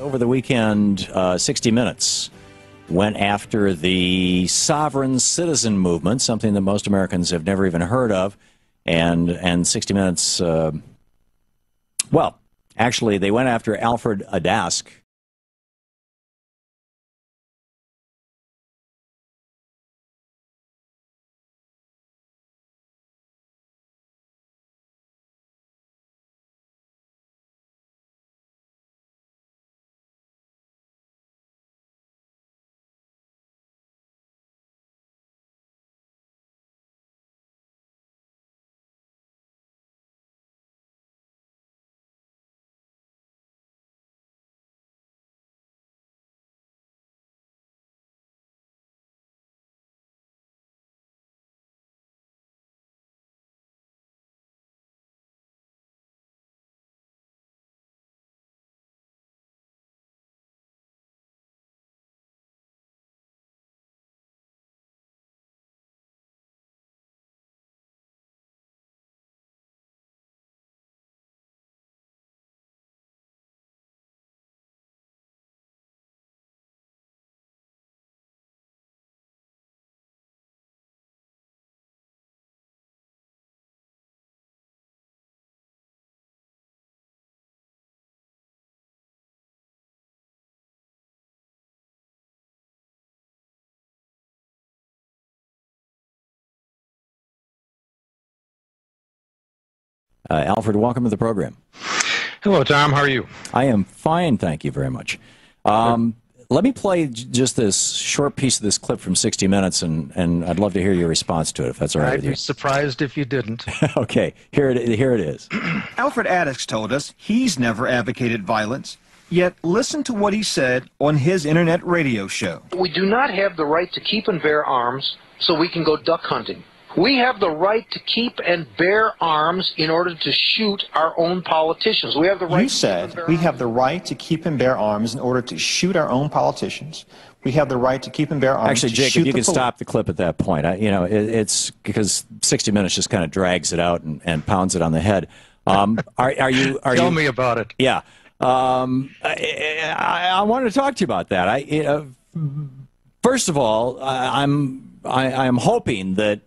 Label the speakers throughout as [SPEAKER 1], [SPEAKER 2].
[SPEAKER 1] Over the weekend, 60 Minutes went after the sovereign citizen movement, something that most Americans have never even heard of. And 60 Minutes, well, actually, they went after Alfred Adask. Alfred, welcome to the program.
[SPEAKER 2] Hello, Tom. How are you?
[SPEAKER 1] I am fine, thank you very much. Let me play just this short piece of this clip from 60 Minutes, and I'd love to hear your response to it, if that's all right with you.
[SPEAKER 2] I'd be surprised if you didn't.
[SPEAKER 1] Okay, here it is.
[SPEAKER 3] Alfred Adask told us he's never advocated violence, yet listen to what he said on his internet radio show.
[SPEAKER 4] We do not have the right to keep and bear arms so we can go duck hunting. We have the right to keep and bear arms in order to shoot our own politicians. We have the right.
[SPEAKER 5] You said we have the right to keep and bear arms in order to shoot our own politicians. We have the right to keep and bear arms.
[SPEAKER 1] Actually, Jacob, you can stop the clip at that point. It's because 60 Minutes just kind of drags it out and pounds it on the head.
[SPEAKER 2] Tell me about it.
[SPEAKER 1] Yeah. I wanted to talk to you about that. First of all, I am hoping that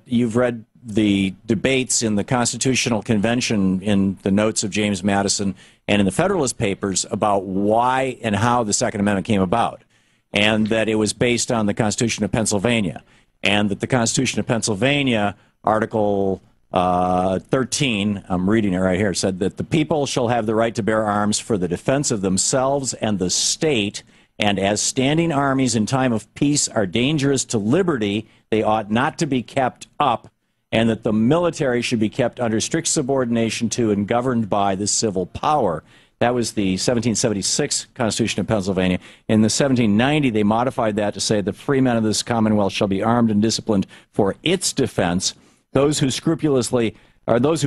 [SPEAKER 1] you've read the debates in the Constitutional Convention in the notes of James Madison and in the Federalist Papers about why and how the Second Amendment came about, and that it was based on the Constitution of Pennsylvania, and that the Constitution of Pennsylvania, Article 13, I'm reading it right here, said that the people shall have the right to bear arms for the defense of themselves and the state, and as standing armies in time of peace are dangerous to liberty, they ought not to be kept up, and that the military should be kept under strict subordination to and governed by the civil power. That was the 1776 Constitution of Pennsylvania. In the 1790, they modified that to say the free men of this Commonwealth shall be armed and disciplined for its defense. Those who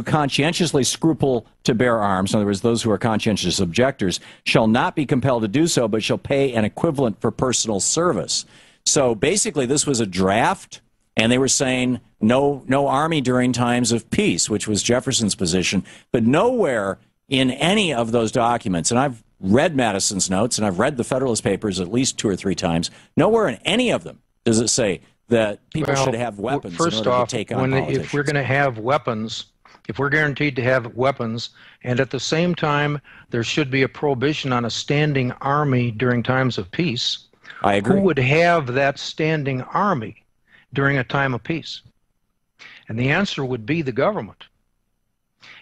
[SPEAKER 1] conscientiously scruple to bear arms, in other words, those who are conscientious objectors, shall not be compelled to do so, but shall pay an equivalent for personal service. So basically, this was a draft, and they were saying no army during times of peace, which was Jefferson's position. But nowhere in any of those documents, and I've read Madison's notes, and I've read the Federalist Papers at least 2 or 3 times, nowhere in any of them does it say that people should have weapons in order to take on politicians.
[SPEAKER 2] If we're going to have weapons, if we're guaranteed to have weapons, and at the same time there should be a prohibition on a standing army during times of peace,
[SPEAKER 1] I agree.
[SPEAKER 2] Who would have that standing army during a time of peace? And the answer would be the government.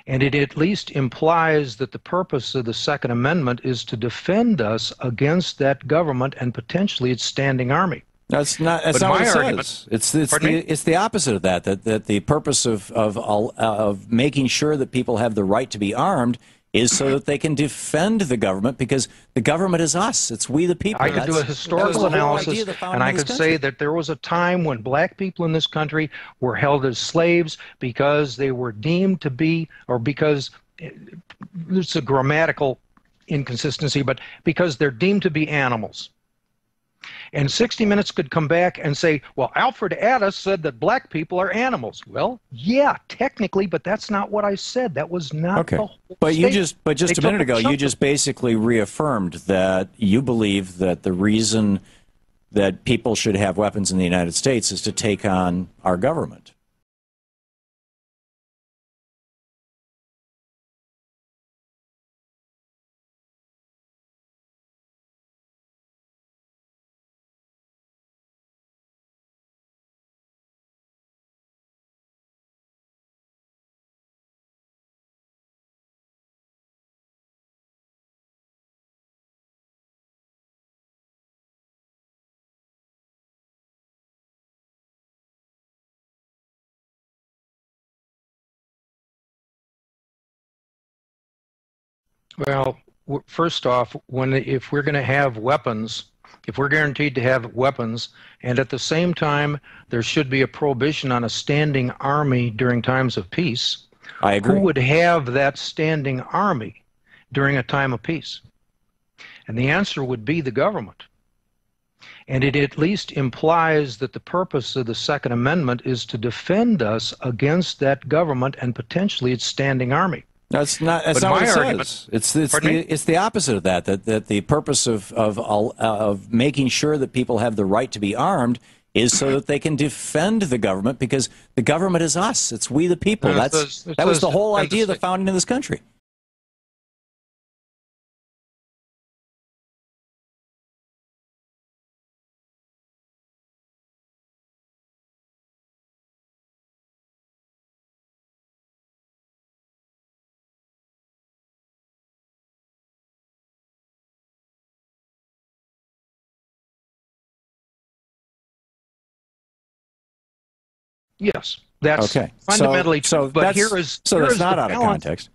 [SPEAKER 2] And it at least implies that the purpose of the Second Amendment is to defend us against that government and potentially its standing army.
[SPEAKER 1] That's not what it says. It's the opposite of that. That the purpose of making sure that people have the right to be armed is so that they can defend the government, because the government is us. It's we the people.
[SPEAKER 2] I could do a historical analysis, and I could say that there was a time when black people in this country were held as slaves because they were deemed to be, or because it's a grammatical inconsistency, but because they're deemed to be animals. And 60 Minutes could come back and say, well, Alfred Addis said that black people are animals. Well, yeah, technically, but that's not what I said. That was not the whole statement.
[SPEAKER 1] But just a minute ago, you just basically reaffirmed that you believe that the reason that people should have weapons in the United States is to take on our government.
[SPEAKER 2] Well, first off, if we're going to have weapons, if we're guaranteed to have weapons, and at the same time there should be a prohibition on a standing army during times of peace,
[SPEAKER 1] I agree.
[SPEAKER 2] Who would have that standing army during a time of peace? And the answer would be the government. And it at least implies that the purpose of the Second Amendment is to defend us against that government and potentially its standing army.
[SPEAKER 1] That's not what it says. It's the opposite of that. That the purpose of making sure that people have the right to be armed is so that they can defend the government, because the government is us. It's we the people. That was the whole idea of the founding of this country.
[SPEAKER 2] Yes, that's fundamentally true. But
[SPEAKER 1] that's not out of context.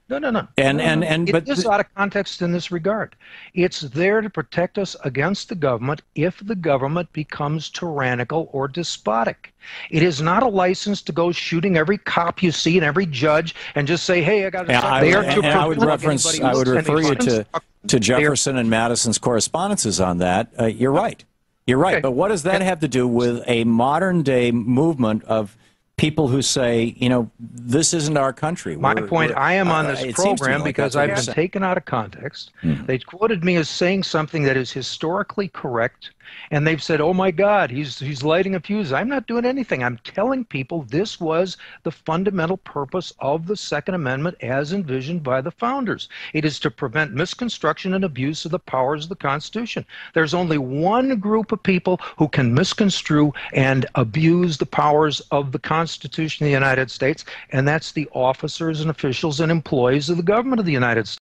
[SPEAKER 2] No. It is out of context in this regard. It's there to protect us against the government if the government becomes tyrannical or despotic. It is not a license to go shooting every cop you see and every judge and just say, "Hey, I got to."
[SPEAKER 1] I would refer you to Jefferson and Madison's correspondences on that. You're right. You're right, but what does that have to do with a modern-day movement of people who say, you know, this isn't our country?
[SPEAKER 2] My point, I am on this program because I've been taken out of context. They quoted me as saying something that is historically correct, and they've said, oh my God, he's lighting a fuse. I'm not doing anything. I'm telling people this was the fundamental purpose of the Second Amendment as envisioned by the founders. It is to prevent misconstruction and abuse of the powers of the Constitution. There's only one group of people who can misconstrue and abuse the powers of the Constitution of the United States, and that's the officers and officials and employees of the government of the United States.